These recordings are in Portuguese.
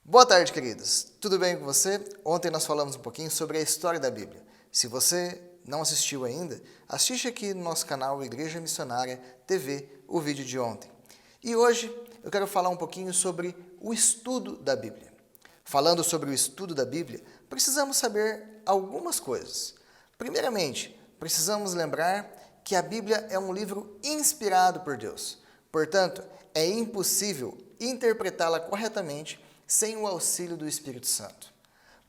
Boa tarde, queridos. Tudo bem com você? Ontem nós falamos um pouquinho sobre a história da Bíblia. Se você não assistiu ainda, assiste aqui no nosso canal Igreja Missionária TV o vídeo de ontem. E hoje eu quero falar um pouquinho sobre o estudo da Bíblia. Falando sobre o estudo da Bíblia, precisamos saber algumas coisas. Primeiramente, precisamos lembrar que a Bíblia é um livro inspirado por Deus. Portanto, é impossível interpretá-la corretamente sem o auxílio do Espírito Santo.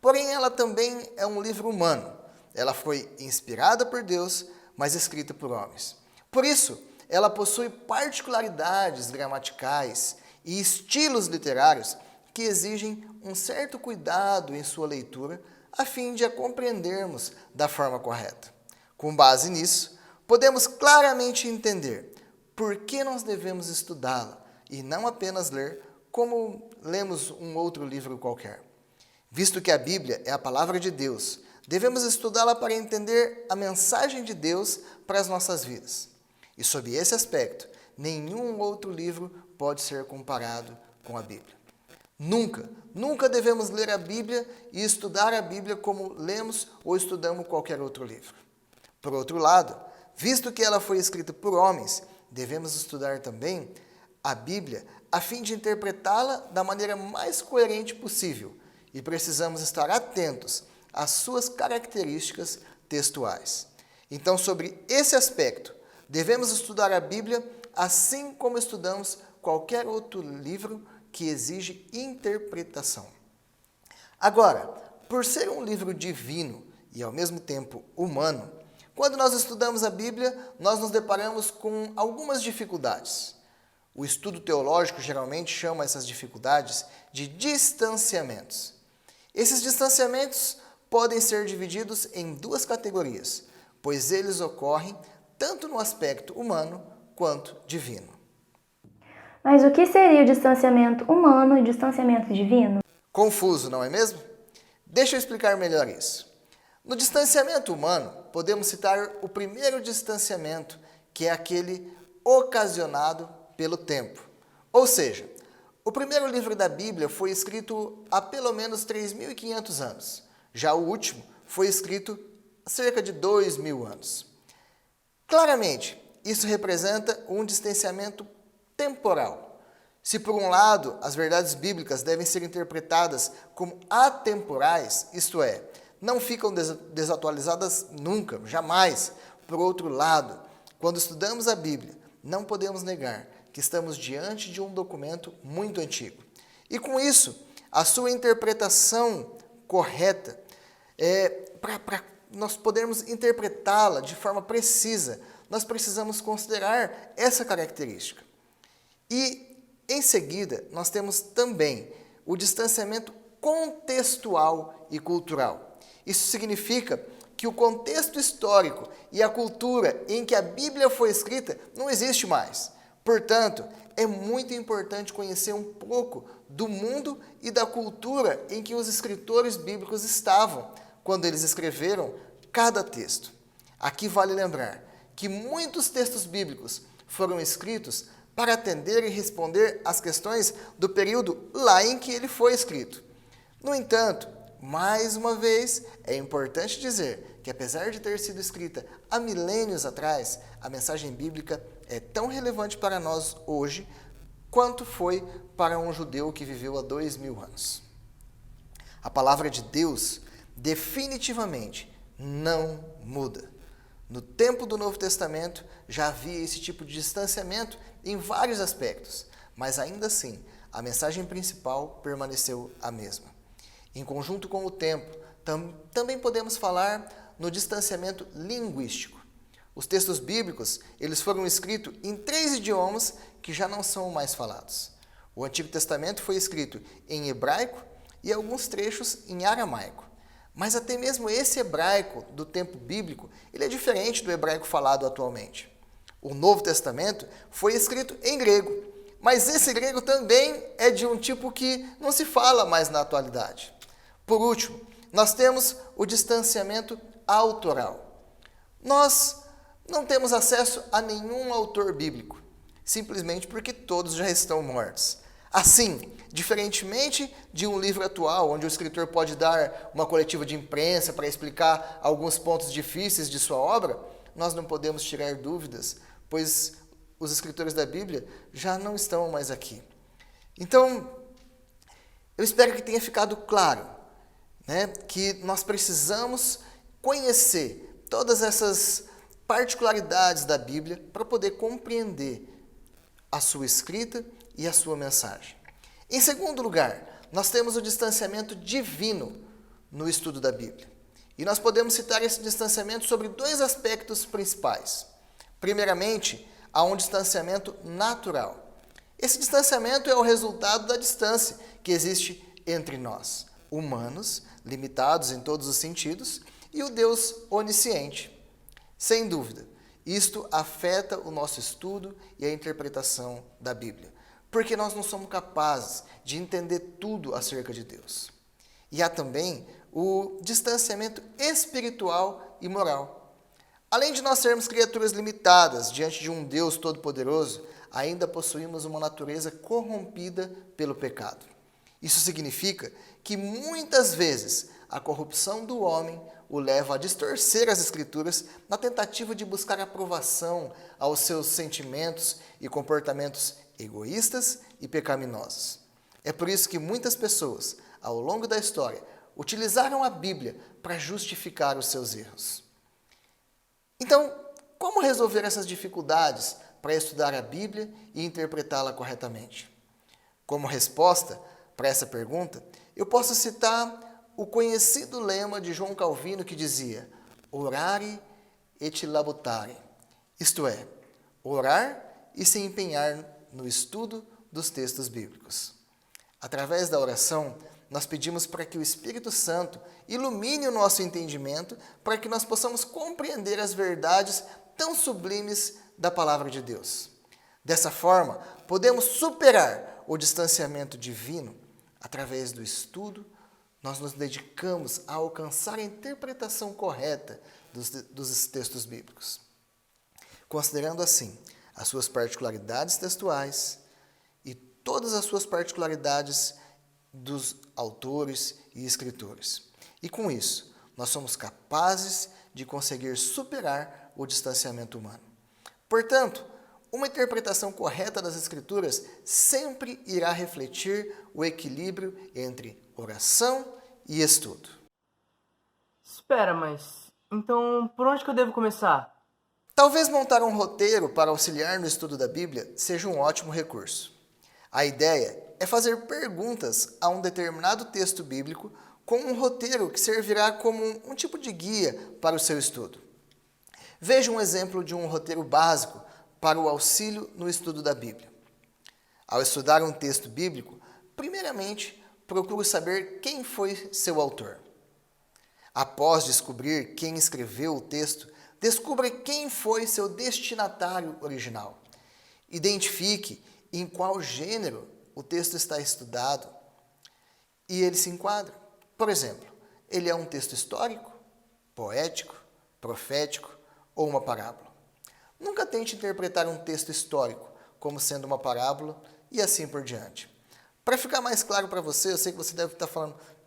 Porém, ela também é um livro humano. Ela foi inspirada por Deus, mas escrita por homens. Por isso, ela possui particularidades gramaticais e estilos literários que exigem um certo cuidado em sua leitura, a fim de a compreendermos da forma correta. Com base nisso, podemos claramente entender por que nós devemos estudá-la e não apenas ler como lemos um outro livro qualquer. Visto que a Bíblia é a palavra de Deus, devemos estudá-la para entender a mensagem de Deus para as nossas vidas. E sob esse aspecto, nenhum outro livro pode ser comparado com a Bíblia. Nunca devemos ler a Bíblia e estudar a Bíblia como lemos ou estudamos qualquer outro livro. Por outro lado, visto que ela foi escrita por homens, devemos estudar também a Bíblia a fim de interpretá-la da maneira mais coerente possível e precisamos estar atentos às suas características textuais. Então, sobre esse aspecto, devemos estudar a Bíblia assim como estudamos qualquer outro livro que exige interpretação. Agora, por ser um livro divino e ao mesmo tempo humano, quando nós estudamos a Bíblia, nós nos deparamos com algumas dificuldades. O estudo teológico geralmente chama essas dificuldades de distanciamentos. Esses distanciamentos podem ser divididos em duas categorias, pois eles ocorrem tanto no aspecto humano quanto divino. Mas o que seria o distanciamento humano e o distanciamento divino? Confuso, não é mesmo? Deixa eu explicar melhor isso. No distanciamento humano, podemos citar o primeiro distanciamento, que é aquele ocasionado pelo tempo. Ou seja, o primeiro livro da Bíblia foi escrito há pelo menos 3.500 anos. Já o último foi escrito há cerca de 2.000 anos. Claramente, isso representa um distanciamento temporal. Se por um lado as verdades bíblicas devem ser interpretadas como atemporais, isto é, não ficam desatualizadas nunca, jamais. Por outro lado, quando estudamos a Bíblia, não podemos negar que estamos diante de um documento muito antigo. E com isso, a sua interpretação correta, para nós podermos interpretá-la de forma precisa, nós precisamos considerar essa característica. E, em seguida, nós temos também o distanciamento contextual e cultural. Isso significa que o contexto histórico e a cultura em que a Bíblia foi escrita não existe mais. Portanto, é muito importante conhecer um pouco do mundo e da cultura em que os escritores bíblicos estavam quando eles escreveram cada texto. Aqui vale lembrar que muitos textos bíblicos foram escritos para atender e responder às questões do período lá em que ele foi escrito. No entanto, mais uma vez, é importante dizer que apesar de ter sido escrita há milênios atrás, a mensagem bíblica é tão relevante para nós hoje quanto foi para um judeu que viveu há 2.000 anos. A palavra de Deus definitivamente não muda. No tempo do Novo Testamento já havia esse tipo de distanciamento em vários aspectos, mas ainda assim a mensagem principal permaneceu a mesma. Em conjunto com o tempo, também podemos falar no distanciamento linguístico. Os textos bíblicos, eles foram escritos em 3 idiomas que já não são mais falados. O Antigo Testamento foi escrito em hebraico e alguns trechos em aramaico. Mas até mesmo esse hebraico do tempo bíblico, ele é diferente do hebraico falado atualmente. O Novo Testamento foi escrito em grego, mas esse grego também é de um tipo que não se fala mais na atualidade. Por último, nós temos o distanciamento autoral. Nós não temos acesso a nenhum autor bíblico, simplesmente porque todos já estão mortos. Assim, diferentemente de um livro atual, onde o escritor pode dar uma coletiva de imprensa para explicar alguns pontos difíceis de sua obra, nós não podemos tirar dúvidas, pois os escritores da Bíblia já não estão mais aqui. Então, eu espero que tenha ficado claro, né, que nós precisamos conhecer todas essas particularidades da Bíblia para poder compreender a sua escrita e a sua mensagem. Em segundo lugar, nós temos o distanciamento divino no estudo da Bíblia. E nós podemos citar esse distanciamento sobre dois aspectos principais. Primeiramente, há um distanciamento natural. Esse distanciamento é o resultado da distância que existe entre nós, humanos, limitados em todos os sentidos, e o Deus onisciente. Sem dúvida, isto afeta o nosso estudo e a interpretação da Bíblia, porque nós não somos capazes de entender tudo acerca de Deus. E há também o distanciamento espiritual e moral. Além de nós sermos criaturas limitadas diante de um Deus todo-poderoso, ainda possuímos uma natureza corrompida pelo pecado. Isso significa que muitas vezes a corrupção do homem o leva a distorcer as Escrituras na tentativa de buscar aprovação aos seus sentimentos e comportamentos egoístas e pecaminosos. É por isso que muitas pessoas, ao longo da história, utilizaram a Bíblia para justificar os seus erros. Então, como resolver essas dificuldades para estudar a Bíblia e interpretá-la corretamente? Como resposta para essa pergunta, eu posso citar o conhecido lema de João Calvino que dizia: orare et labutare, isto é, orar e se empenhar no estudo dos textos bíblicos. Através da oração, nós pedimos para que o Espírito Santo ilumine o nosso entendimento para que nós possamos compreender as verdades tão sublimes da Palavra de Deus. Dessa forma, podemos superar o distanciamento divino através do estudo. Nós nos dedicamos a alcançar a interpretação correta dos textos bíblicos, considerando assim as suas particularidades textuais e todas as suas particularidades dos autores e escritores. E com isso, nós somos capazes de conseguir superar o distanciamento humano. Portanto, uma interpretação correta das Escrituras sempre irá refletir o equilíbrio entre oração e estudo. Espera, mas então por onde que eu devo começar? Talvez montar um roteiro para auxiliar no estudo da Bíblia seja um ótimo recurso. A ideia é fazer perguntas a um determinado texto bíblico com um roteiro que servirá como um tipo de guia para o seu estudo. Veja um exemplo de um roteiro básico para o auxílio no estudo da Bíblia. Ao estudar um texto bíblico, primeiramente, procure saber quem foi seu autor. Após descobrir quem escreveu o texto, descubra quem foi seu destinatário original. Identifique em qual gênero o texto está estudado e ele se enquadra. Por exemplo, ele é um texto histórico, poético, profético ou uma parábola. Nunca tente interpretar um texto histórico como sendo uma parábola e assim por diante. Para ficar mais claro para você, eu sei que você deve estar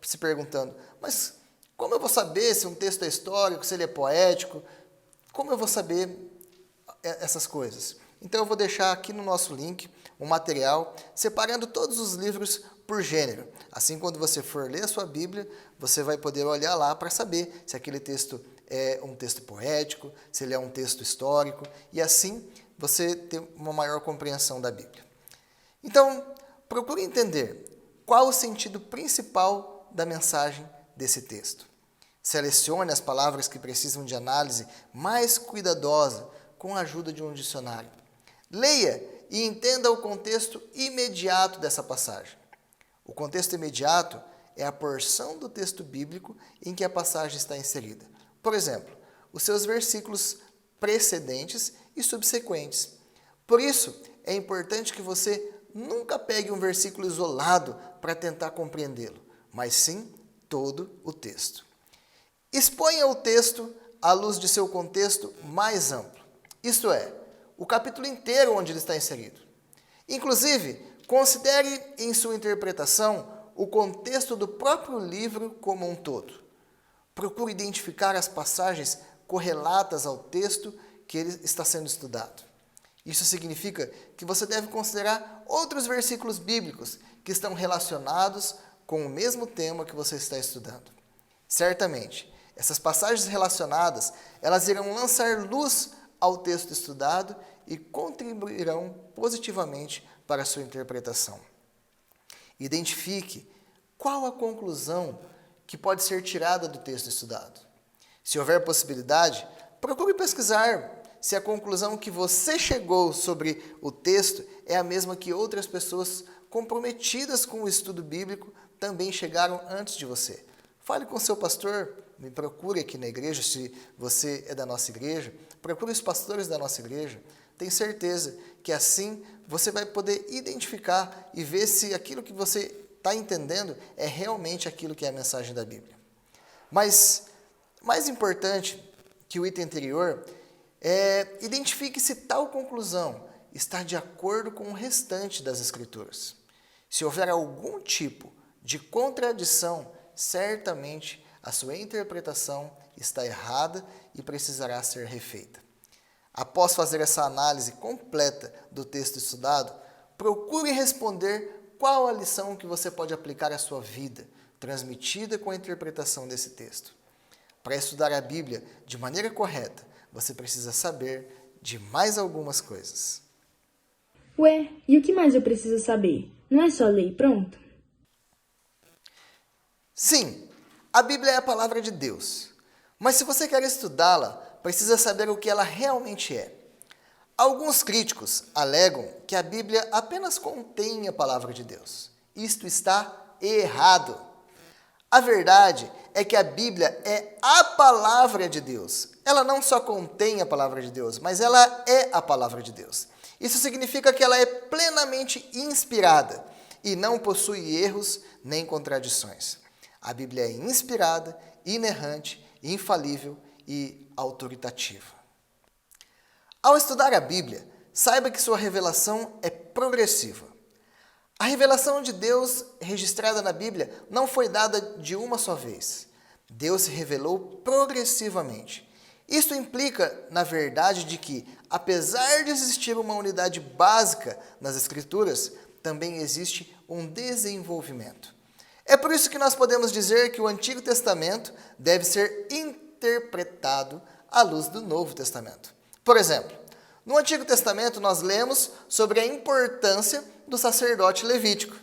se perguntando, mas como eu vou saber se um texto é histórico, se ele é poético? Como eu vou saber essas coisas? Então eu vou deixar aqui no nosso link um material separando todos os livros por gênero. Assim, quando você for ler a sua Bíblia, você vai poder olhar lá para saber se aquele texto é um texto poético, se ele é um texto histórico, e assim você ter uma maior compreensão da Bíblia. Então, procure entender qual o sentido principal da mensagem desse texto. Selecione as palavras que precisam de análise mais cuidadosa com a ajuda de um dicionário. Leia e entenda o contexto imediato dessa passagem. O contexto imediato é a porção do texto bíblico em que a passagem está inserida. Por exemplo, os seus versículos precedentes e subsequentes. Por isso, é importante que você nunca pegue um versículo isolado para tentar compreendê-lo, mas sim todo o texto. Exponha o texto à luz de seu contexto mais amplo, isto é, o capítulo inteiro onde ele está inserido. Inclusive, considere em sua interpretação o contexto do próprio livro como um todo. Procure identificar as passagens correlatas ao texto que ele está sendo estudado. Isso significa que você deve considerar outros versículos bíblicos que estão relacionados com o mesmo tema que você está estudando. Certamente, essas passagens relacionadas, elas irão lançar luz ao texto estudado e contribuirão positivamente para a sua interpretação. Identifique qual a conclusão que pode ser tirada do texto estudado. Se houver possibilidade, procure pesquisar se a conclusão que você chegou sobre o texto é a mesma que outras pessoas comprometidas com o estudo bíblico também chegaram antes de você. Fale com seu pastor, me procure aqui na igreja, se você é da nossa igreja, procure os pastores da nossa igreja. Tenho certeza que assim você vai poder identificar e ver se aquilo que você está entendendo é realmente aquilo que é a mensagem da Bíblia. Mas, mais importante que o item anterior, identifique se tal conclusão está de acordo com o restante das Escrituras. Se houver algum tipo de contradição, certamente a sua interpretação está errada e precisará ser refeita. Após fazer essa análise completa do texto estudado, procure responder qual a lição que você pode aplicar à sua vida, transmitida com a interpretação desse texto. Para estudar a Bíblia de maneira correta, você precisa saber de mais algumas coisas. Ué, e o que mais eu preciso saber? Não é só ler e pronto? Sim, a Bíblia é a palavra de Deus. Mas se você quer estudá-la, precisa saber o que ela realmente é. Alguns críticos alegam que a Bíblia apenas contém a palavra de Deus. Isto está errado. A verdade é que a Bíblia é a palavra de Deus. Ela não só contém a palavra de Deus, mas ela é a palavra de Deus. Isso significa que ela é plenamente inspirada e não possui erros nem contradições. A Bíblia é inspirada, inerrante, infalível e autoritativa. Ao estudar a Bíblia, saiba que sua revelação é progressiva. A revelação de Deus registrada na Bíblia não foi dada de uma só vez. Deus se revelou progressivamente. Isto implica, na verdade, de que, apesar de existir uma unidade básica nas Escrituras, também existe um desenvolvimento. É por isso que nós podemos dizer que o Antigo Testamento deve ser interpretado à luz do Novo Testamento. Por exemplo, no Antigo Testamento nós lemos sobre a importância do sacerdote levítico.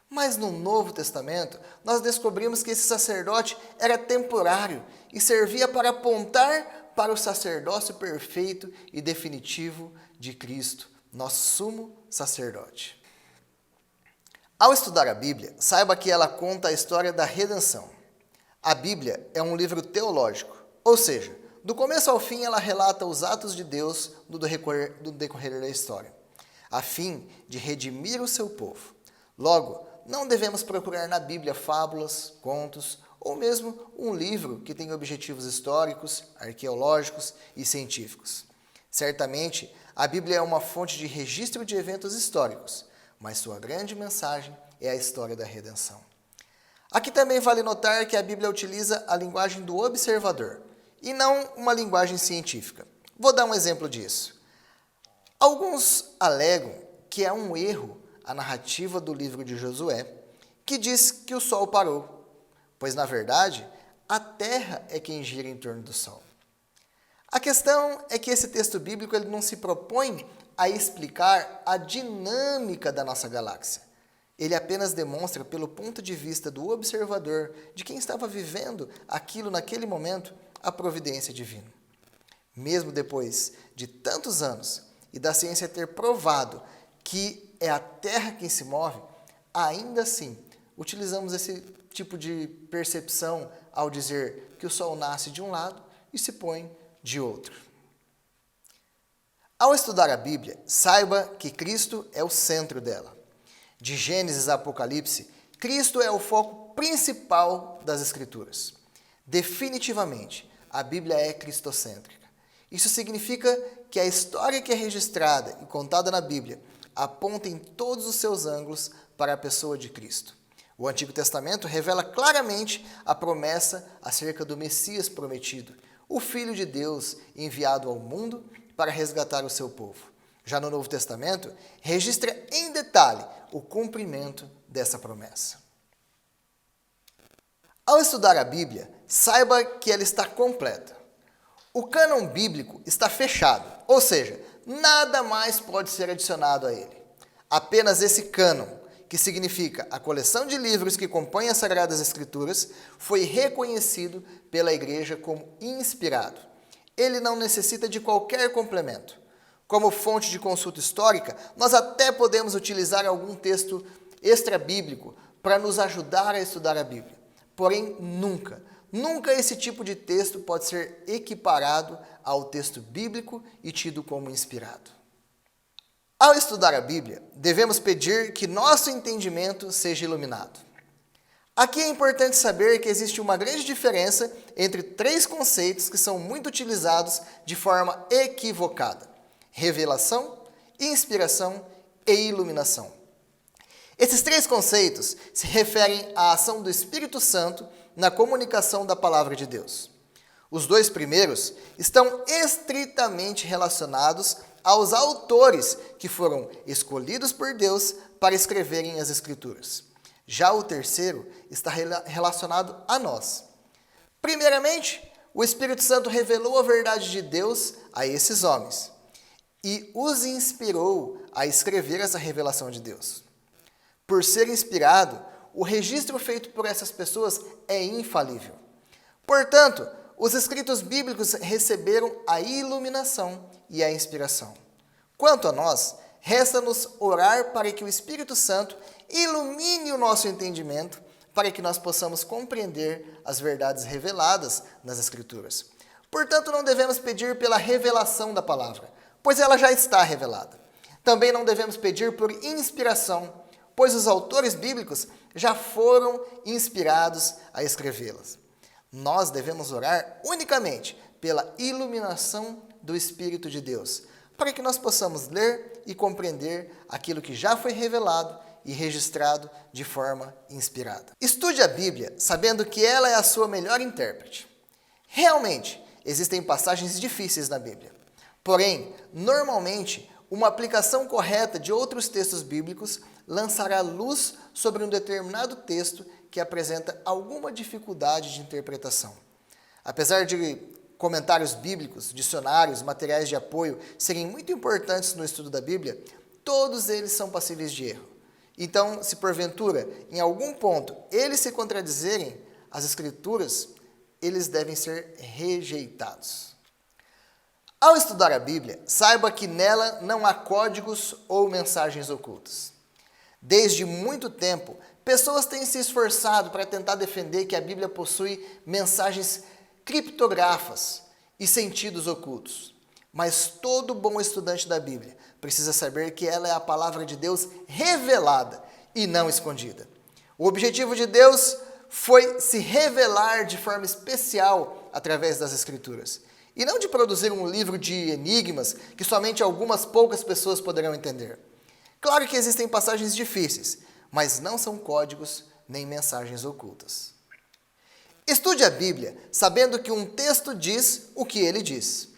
Mas no Novo Testamento nós descobrimos que esse sacerdote era temporário e servia para apontar para o sacerdócio perfeito e definitivo de Cristo, nosso sumo sacerdote. Ao estudar a Bíblia, saiba que ela conta a história da redenção. A Bíblia é um livro teológico, ou seja, do começo ao fim ela relata os atos de Deus no decorrer da história, a fim de redimir o seu povo. Logo, não devemos procurar na Bíblia fábulas, contos ou mesmo um livro que tenha objetivos históricos, arqueológicos e científicos. Certamente, a Bíblia é uma fonte de registro de eventos históricos, mas sua grande mensagem é a história da redenção. Aqui também vale notar que a Bíblia utiliza a linguagem do observador e não uma linguagem científica. Vou dar um exemplo disso. Alguns alegam que é um erro a narrativa do livro de Josué, que diz que o sol parou, pois, na verdade, a terra é quem gira em torno do sol. A questão é que esse texto bíblico ele não se propõe a explicar a dinâmica da nossa galáxia. Ele apenas demonstra, pelo ponto de vista do observador, de quem estava vivendo aquilo naquele momento, a providência divina. Mesmo depois de tantos anos e da ciência ter provado que é a Terra quem se move, ainda assim utilizamos esse tipo de percepção ao dizer que o Sol nasce de um lado e se põe de outro. Ao estudar a Bíblia, saiba que Cristo é o centro dela. De Gênesis a Apocalipse, Cristo é o foco principal das Escrituras. Definitivamente, a Bíblia é cristocêntrica. Isso significa que a história que é registrada e contada na Bíblia aponta em todos os seus ângulos para a pessoa de Cristo. O Antigo Testamento revela claramente a promessa acerca do Messias prometido, o Filho de Deus enviado ao mundo para resgatar o seu povo. Já no Novo Testamento, registra em detalhe o cumprimento dessa promessa. Ao estudar a Bíblia, saiba que ela está completa. O cânon bíblico está fechado, ou seja, nada mais pode ser adicionado a ele. Apenas esse cânon, que significa a coleção de livros que compõem as Sagradas Escrituras, foi reconhecido pela Igreja como inspirado. Ele não necessita de qualquer complemento. Como fonte de consulta histórica, nós até podemos utilizar algum texto extra-bíblico para nos ajudar a estudar a Bíblia. Porém, nunca esse tipo de texto pode ser equiparado ao texto bíblico e tido como inspirado. Ao estudar a Bíblia, devemos pedir que nosso entendimento seja iluminado. Aqui é importante saber que existe uma grande diferença entre três conceitos que são muito utilizados de forma equivocada: revelação, inspiração e iluminação. Esses três conceitos se referem à ação do Espírito Santo na comunicação da Palavra de Deus. Os dois primeiros estão estritamente relacionados aos autores que foram escolhidos por Deus para escreverem as Escrituras. Já o terceiro está relacionado a nós. Primeiramente, o Espírito Santo revelou a verdade de Deus a esses homens e os inspirou a escrever essa revelação de Deus. Por ser inspirado, o registro feito por essas pessoas é infalível. Portanto, os escritos bíblicos receberam a iluminação e a inspiração. Quanto a nós, resta-nos orar para que o Espírito Santo ilumine o nosso entendimento, para que nós possamos compreender as verdades reveladas nas Escrituras. Portanto, não devemos pedir pela revelação da palavra, pois ela já está revelada. Também não devemos pedir por inspiração, pois os autores bíblicos já foram inspirados a escrevê-las. Nós devemos orar unicamente pela iluminação do Espírito de Deus, para que nós possamos ler e compreender aquilo que já foi revelado e registrado de forma inspirada. Estude a Bíblia sabendo que ela é a sua melhor intérprete. Realmente, existem passagens difíceis na Bíblia. Porém, normalmente, uma aplicação correta de outros textos bíblicos lançará luz sobre um determinado texto que apresenta alguma dificuldade de interpretação. Apesar de comentários bíblicos, dicionários, materiais de apoio serem muito importantes no estudo da Bíblia, todos eles são passíveis de erro. Então, se porventura, em algum ponto, eles se contradizerem às Escrituras, eles devem ser rejeitados. Ao estudar a Bíblia, saiba que nela não há códigos ou mensagens ocultas. Desde muito tempo, pessoas têm se esforçado para tentar defender que a Bíblia possui mensagens criptográficas e sentidos ocultos. Mas todo bom estudante da Bíblia precisa saber que ela é a palavra de Deus revelada e não escondida. O objetivo de Deus foi se revelar de forma especial através das Escrituras, e não de produzir um livro de enigmas que somente algumas poucas pessoas poderão entender. Claro que existem passagens difíceis, mas não são códigos nem mensagens ocultas. Estude a Bíblia sabendo que um texto diz o que ele diz.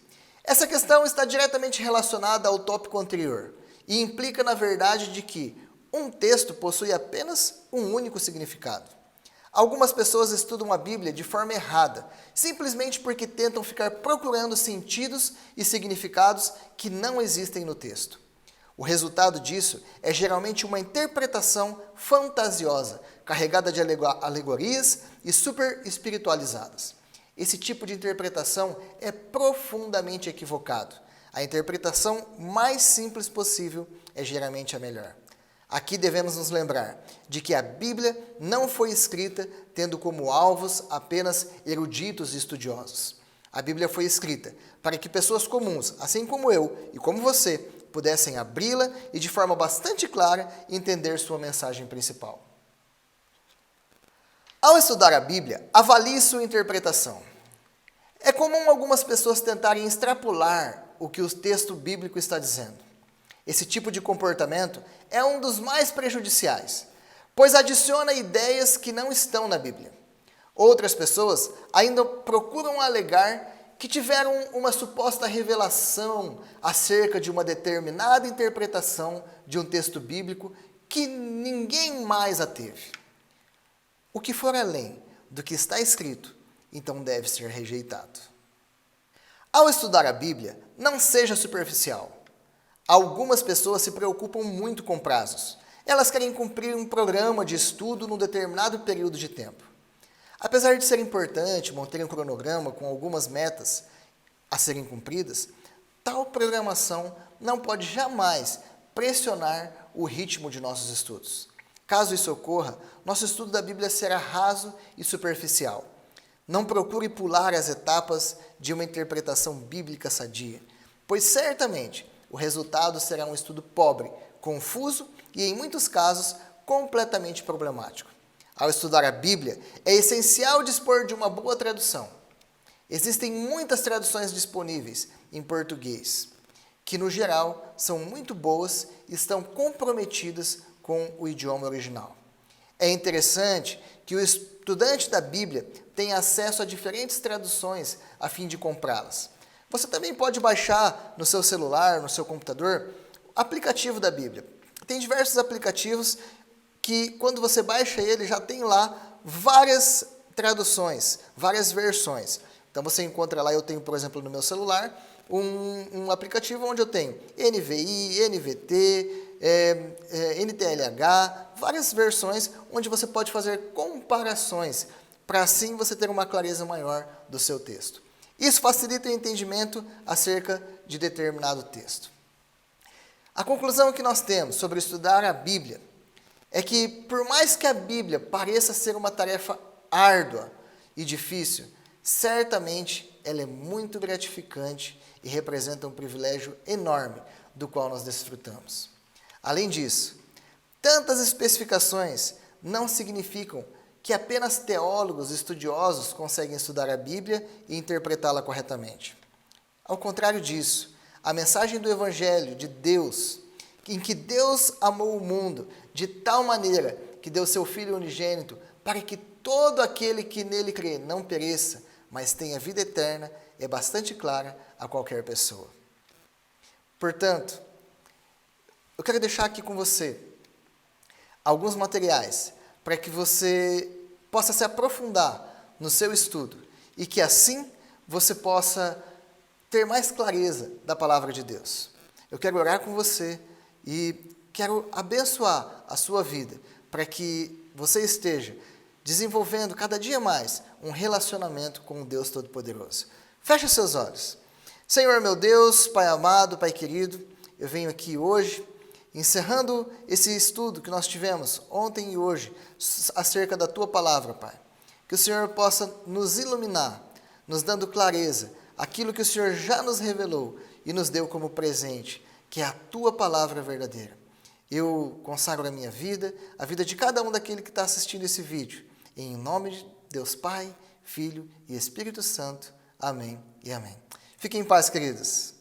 Essa questão está diretamente relacionada ao tópico anterior e implica na verdade de que um texto possui apenas um único significado. Algumas pessoas estudam a Bíblia de forma errada, simplesmente porque tentam ficar procurando sentidos e significados que não existem no texto. O resultado disso é geralmente uma interpretação fantasiosa, carregada de alegorias e super espiritualizadas. Esse tipo de interpretação é profundamente equivocado. A interpretação mais simples possível é geralmente a melhor. Aqui devemos nos lembrar de que a Bíblia não foi escrita tendo como alvos apenas eruditos e estudiosos. A Bíblia foi escrita para que pessoas comuns, assim como eu e como você, pudessem abri-la e de forma bastante clara entender sua mensagem principal. Ao estudar a Bíblia, avalie sua interpretação. É comum algumas pessoas tentarem extrapolar o que o texto bíblico está dizendo. Esse tipo de comportamento é um dos mais prejudiciais, pois adiciona ideias que não estão na Bíblia. Outras pessoas ainda procuram alegar que tiveram uma suposta revelação acerca de uma determinada interpretação de um texto bíblico que ninguém mais a teve. O que for além do que está escrito, então deve ser rejeitado. Ao estudar a Bíblia, não seja superficial. Algumas pessoas se preocupam muito com prazos. Elas querem cumprir um programa de estudo num determinado período de tempo. Apesar de ser importante manter um cronograma com algumas metas a serem cumpridas, tal programação não pode jamais pressionar o ritmo de nossos estudos. Caso isso ocorra, nosso estudo da Bíblia será raso e superficial. Não procure pular as etapas de uma interpretação bíblica sadia, pois certamente o resultado será um estudo pobre, confuso e, em muitos casos, completamente problemático. Ao estudar a Bíblia, é essencial dispor de uma boa tradução. Existem muitas traduções disponíveis em português, que no geral são muito boas e estão comprometidas com o idioma original. É interessante que o estudante da Bíblia tenha acesso a diferentes traduções a fim de comprá-las. Você também pode baixar no seu celular, no seu computador, o aplicativo da Bíblia. Tem diversos aplicativos que, quando você baixa ele, já tem lá várias traduções, várias versões. Então você encontra lá, eu tenho, por exemplo, no meu celular, um aplicativo onde eu tenho NVI, NVT, NTLH, várias versões onde você pode fazer comparações, para assim você ter uma clareza maior do seu texto. Isso facilita o entendimento acerca de determinado texto. A conclusão que nós temos sobre estudar a Bíblia é que, por mais que a Bíblia pareça ser uma tarefa árdua e difícil, certamente ela é muito gratificante e representa um privilégio enorme do qual nós desfrutamos. Além disso, tantas especificações não significam que apenas teólogos estudiosos conseguem estudar a Bíblia e interpretá-la corretamente. Ao contrário disso, a mensagem do Evangelho de Deus, em que Deus amou o mundo de tal maneira que deu seu Filho unigênito para que todo aquele que nele crê não pereça, mas tenha vida eterna, é bastante clara a qualquer pessoa. Portanto, eu quero deixar aqui com você alguns materiais para que você possa se aprofundar no seu estudo e que assim você possa ter mais clareza da palavra de Deus. Eu quero orar com você e quero abençoar a sua vida para que você esteja desenvolvendo cada dia mais um relacionamento com o Deus Todo-Poderoso. Feche os seus olhos. Senhor meu Deus, Pai amado, Pai querido, eu venho aqui hoje, encerrando esse estudo que nós tivemos ontem e hoje, acerca da Tua Palavra, Pai. Que o Senhor possa nos iluminar, nos dando clareza, aquilo que o Senhor já nos revelou e nos deu como presente, que é a Tua Palavra verdadeira. Eu consagro a minha vida, a vida de cada um daquele que está assistindo esse vídeo. Em nome de Deus Pai, Filho e Espírito Santo. Amém e amém. Fiquem em paz, queridos.